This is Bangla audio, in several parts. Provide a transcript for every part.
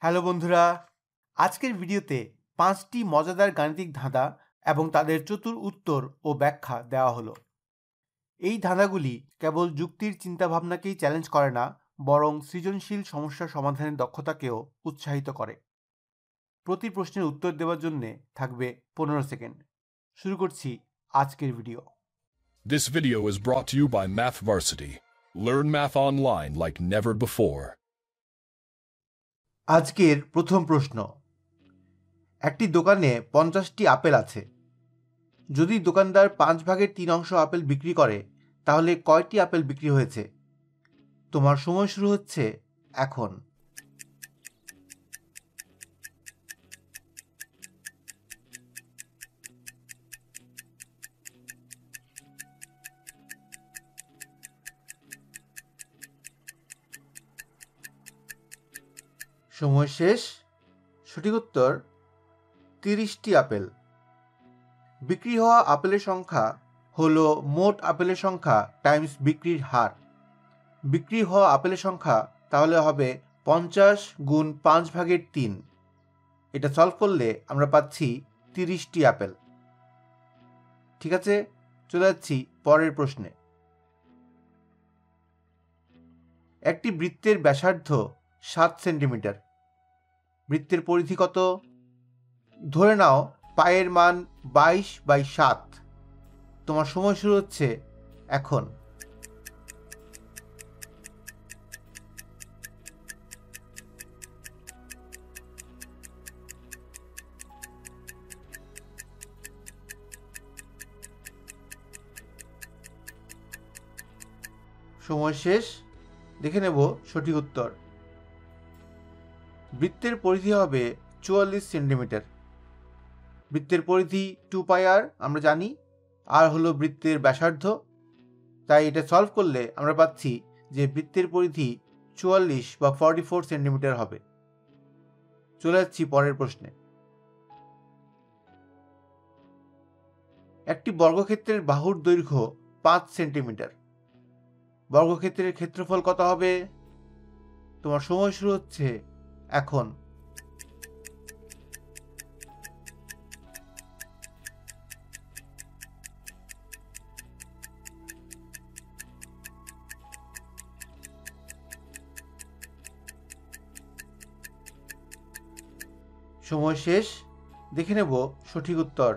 হ্যালো বন্ধুরা, আজকের ভিডিওতে 5টি মজাদার গাণিতিক ধাঁধা এবং তাদের চতুর উত্তর ও ব্যাখ্যা দেওয়া হলো। এই ধাঁধাগুলি কেবল যুক্তির চিন্তাভাবনাকেই চ্যালেঞ্জ করে না, বরং সৃজনশীল সমস্যা সমাধানের দক্ষতাকেও উৎসাহিত করে। প্রতি প্রশ্নের উত্তর দেওয়ার জন্য থাকবে 15 সেকেন্ড। শুরু করছি আজকের video. This video is brought to you by Math Varsity. Learn math online like never before. আজকের প্রথম প্রশ্ন, একটি দোকানে 50টি আপেল আছে। যদি দোকানদার 5/3 অংশ আপেল বিক্রি করে, তাহলে কয়টি আপেল বিক্রি হয়েছে? তোমার সময় শুরু হচ্ছে এখন। সময় শেষ। সঠিক উত্তর 30টি আপেল। বিক্রি হওয়া আপেলের সংখ্যা হলো মোট আপেলের সংখ্যা টাইমস বিক্রির হার। বিক্রি হওয়া আপেলের সংখ্যা তাহলে হবে 50 গুণ 5/3। এটা সলভ করলে আমরা পাচ্ছি 30টি আপেল। ঠিক আছে, চলে যাচ্ছি পরের প্রশ্নে। একটি বৃত্তের ব্যাসার্ধ 7 সেন্টিমিটার। বৃত্তের পরিধি কত? ধরে নাও পায়ের মান 22/7। তোমার সময় শুরু হচ্ছে এখন। সময় শেষ। দেখে নেব সঠিক উত্তর। বৃত্তের পরিধি হবে 44 সেন্টিমিটার। বৃত্তের পরিধি 2πr আমরা জানি, আর হলো বৃত্তের ব্যাসার্ধ। তাই এটা সলভ করলে আমরা পাচ্ছি যে বৃত্তের পরিধি 44 বা 44 সেন্টিমিটার হবে। চলে যাচ্ছি পরের প্রশ্নে। একটি বর্গক্ষেত্রের বাহুর দৈর্ঘ্য 5 সেন্টিমিটার। বর্গক্ষেত্রের ক্ষেত্রফল কত হবে? তোমার সময় শুরু হচ্ছে এখন। সময় শেষ। দেখে নেব সঠিক উত্তর।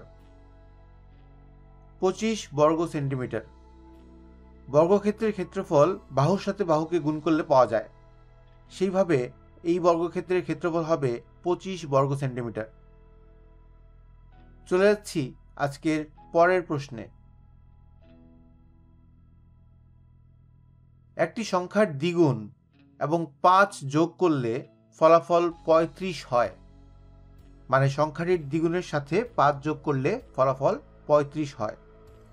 25 বর্গ সেন্টিমিটার। বর্গক্ষেত্রের ক্ষেত্রফল বাহুর সাথে বাহুকে গুণ করলে পাওয়া যায়। সেইভাবে এই বর্গক্ষেত্রের ক্ষেত্রফল হবে 25 বর্গ সেন্টিমিটার। চলে যাচ্ছি আজকের পরের প্রশ্নে। একটি সংখ্যার দ্বিগুণ এবং 5 যোগ করলে ফলাফল 35 হয়। মানে সংখ্যাটির দ্বিগুণের সাথে 5 যোগ করলে ফলাফল 35 হয়।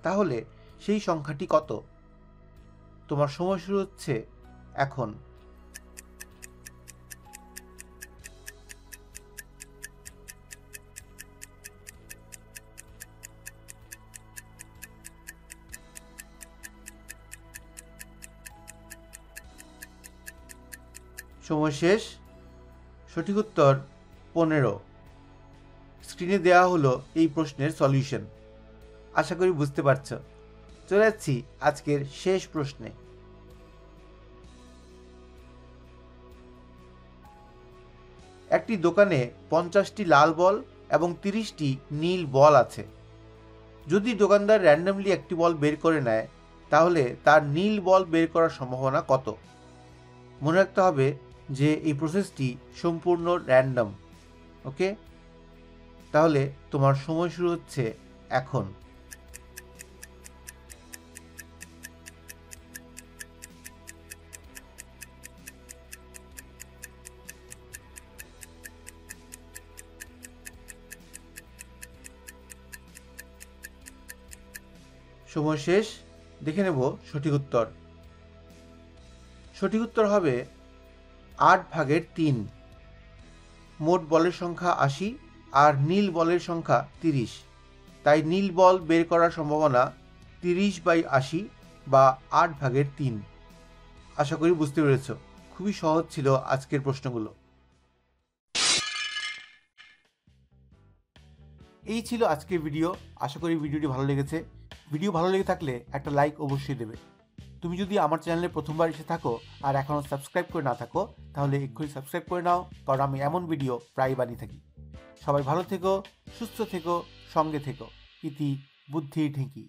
তাহলে সেই সংখ্যাটি কত? তোমার সময় শুরু হচ্ছে এখন। সময় শেষ। সঠিক উত্তর 15। স্ক্রিনে দেওয়া হলো এই প্রশ্নের সলিউশন। আশা করি বুঝতে পারছ। চলে যাচ্ছি আজকের শেষ প্রশ্নে। একটি দোকানে 50টি লাল বল এবং 30টি নীল বল আছে। যদি দোকানদার র্যান্ডমলি একটি বল বের করে নেয়, তাহলে তার নীল বল বের করার সম্ভাবনা কত? মনে রাখতে হবে যে এই প্রসেসটি সম্পূর্ণ র্যান্ডম। ওকে, তাহলে তোমার সময় শুরু হচ্ছে এখন। সময় শেষ। দেখে নেব সঠিক উত্তর। সঠিক উত্তর হবে 8/3। মোট বলের সংখ্যা 80 আর নীল বলের সংখ্যা 30। তাই নীল বল বের করার সম্ভাবনা 30/80 বা 8/3। আশা করি বুঝতে পেরেছ। খুবই সহজ ছিল আজকের প্রশ্নগুলো। এই ছিল আজকের ভিডিও। আশা করি ভিডিওটি ভালো লেগেছে। ভিডিও ভালো লেগে থাকলে একটা লাইক অবশ্যই দেবে। তুমি যদি আমার চ্যানেলে প্রথমবার এসে থাকো আর এখনও সাবস্ক্রাইব করে না থাকো, তাহলে এক্ষুনি সাবস্ক্রাইব করে নাও, কারণ আমি এমন ভিডিও প্রায় বানিয়ে থাকি। সবাই ভালো থেকো, সুস্থ থেকো, সঙ্গে থেকো। ইতি বুদ্ধির ঢেঁকি।